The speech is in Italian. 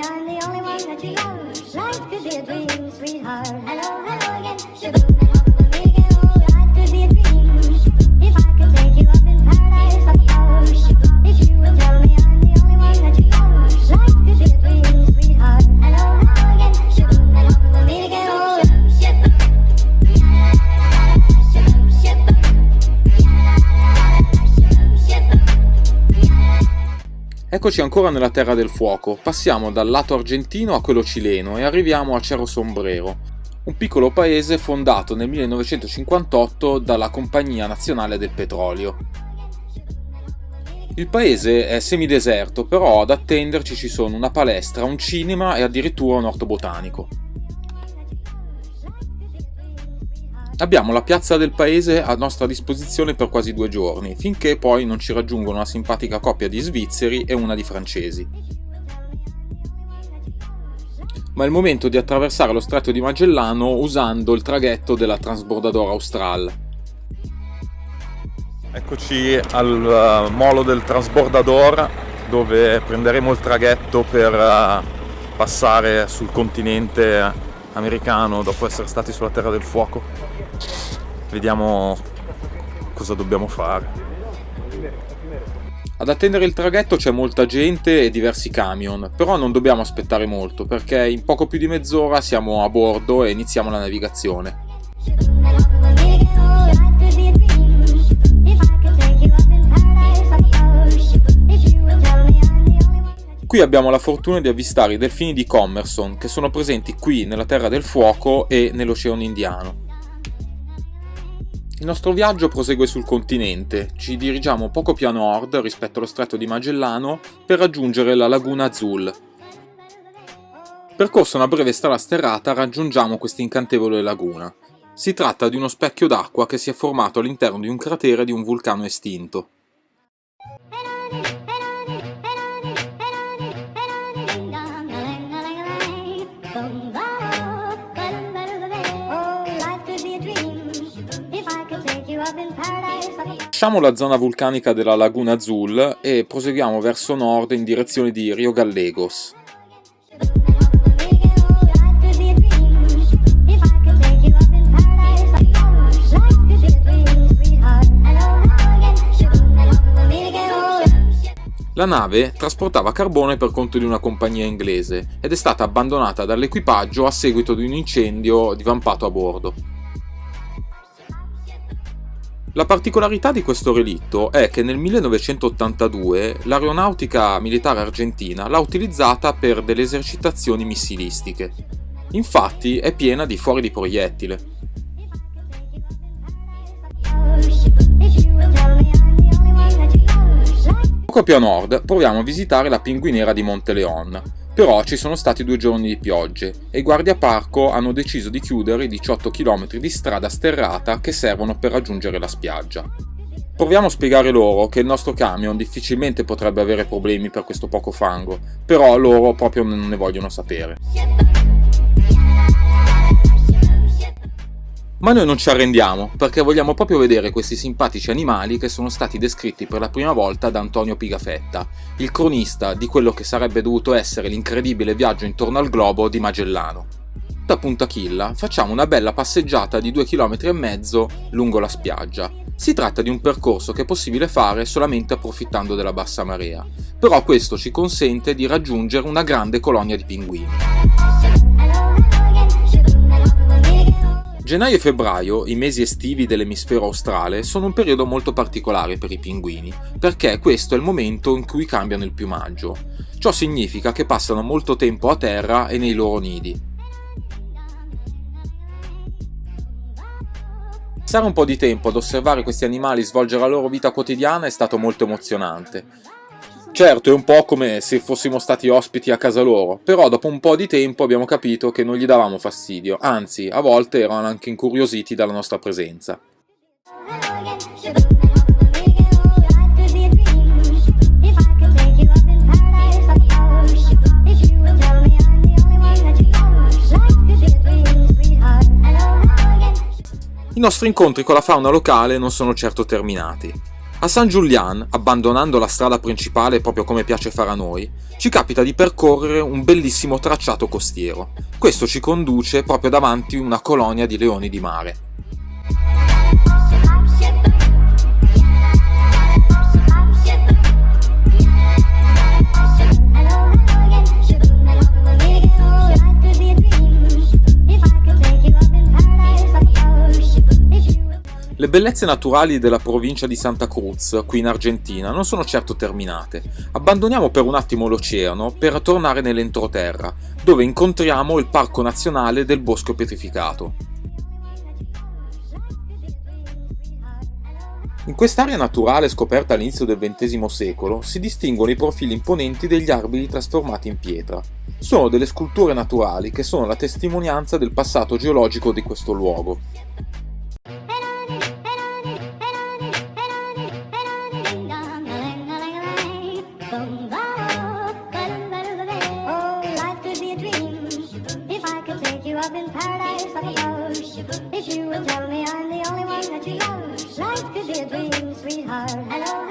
I'm the only one that you love. Life could be a dream, sweetheart. Hello, hello again. Shaboom, hello, make it all. Life could be a dream. If I could take you up in paradise, of course. If you would tell me I'm the only one that you love. Life could be a dream, sweetheart. Hello, hello again. Shaboom, hello, make it all. Eccoci ancora nella Terra del Fuoco, passiamo dal lato argentino a quello cileno e arriviamo a Cerro Sombrero, un piccolo paese fondato nel 1958 dalla Compagnia Nazionale del Petrolio. Il paese è semideserto, però ad attenderci ci sono una palestra, un cinema e addirittura un orto botanico. Abbiamo la piazza del paese a nostra disposizione per quasi 2 giorni, finché poi non ci raggiungono una simpatica coppia di svizzeri e una di francesi. Ma è il momento di attraversare lo Stretto di Magellano usando il traghetto della Transbordador Austral. Eccoci al molo del Transbordador, dove prenderemo il traghetto per passare sul continente americano dopo essere stati sulla Terra del Fuoco. Vediamo cosa dobbiamo fare. Ad attendere il traghetto c'è molta gente e diversi camion, però non dobbiamo aspettare molto perché in poco più di mezz'ora siamo a bordo e iniziamo la navigazione. Qui abbiamo la fortuna di avvistare i delfini di Commerson, che sono presenti qui nella Terra del Fuoco e nell'Oceano Indiano. Il nostro viaggio prosegue sul continente, ci dirigiamo poco più a nord rispetto allo Stretto di Magellano per raggiungere la Laguna Azul. Percorsa una breve strada sterrata raggiungiamo questa incantevole laguna. Si tratta di uno specchio d'acqua che si è formato all'interno di un cratere di un vulcano estinto. Lasciamo la zona vulcanica della Laguna Azul e proseguiamo verso nord in direzione di Rio Gallegos. La nave trasportava carbone per conto di una compagnia inglese ed è stata abbandonata dall'equipaggio a seguito di un incendio divampato a bordo. La particolarità di questo relitto è che nel 1982 l'aeronautica militare argentina l'ha utilizzata per delle esercitazioni missilistiche. Infatti è piena di fori di proiettile. Poco più a nord proviamo a visitare la pinguiniera di Monte Leon. Però ci sono stati 2 giorni di piogge e i guardiaparco hanno deciso di chiudere i 18 km di strada sterrata che servono per raggiungere la spiaggia. Proviamo a spiegare loro che il nostro camion difficilmente potrebbe avere problemi per questo poco fango, però loro proprio non ne vogliono sapere. Ma noi non ci arrendiamo, perché vogliamo proprio vedere questi simpatici animali che sono stati descritti per la prima volta da Antonio Pigafetta, il cronista di quello che sarebbe dovuto essere l'incredibile viaggio intorno al globo di Magellano. Da Punta Chilla facciamo una bella passeggiata di 2,5 km lungo la spiaggia. Si tratta di un percorso che è possibile fare solamente approfittando della bassa marea, però questo ci consente di raggiungere una grande colonia di pinguini. Gennaio e febbraio, i mesi estivi dell'emisfero australe, sono un periodo molto particolare per i pinguini, perché questo è il momento in cui cambiano il piumaggio. Ciò significa che passano molto tempo a terra e nei loro nidi. Passare un po' di tempo ad osservare questi animali svolgere la loro vita quotidiana è stato molto emozionante. Certo, è un po' come se fossimo stati ospiti a casa loro, però dopo un po' di tempo abbiamo capito che non gli davamo fastidio, anzi, a volte erano anche incuriositi dalla nostra presenza. I nostri incontri con la fauna locale non sono certo terminati. A San Julián, abbandonando la strada principale proprio come piace fare a noi, ci capita di percorrere un bellissimo tracciato costiero. Questo ci conduce proprio davanti una colonia di leoni di mare. Le bellezze naturali della provincia di Santa Cruz, qui in Argentina, non sono certo terminate. Abbandoniamo per un attimo l'oceano per tornare nell'entroterra, dove incontriamo il Parco Nazionale del Bosco Pietrificato. In quest'area naturale scoperta all'inizio del XX secolo si distinguono i profili imponenti degli arbori trasformati in pietra. Sono delle sculture naturali che sono la testimonianza del passato geologico di questo luogo. Up in paradise like a ghost. If you would tell me I'm the only one that you love, life could be a dream, sweetheart. Hello.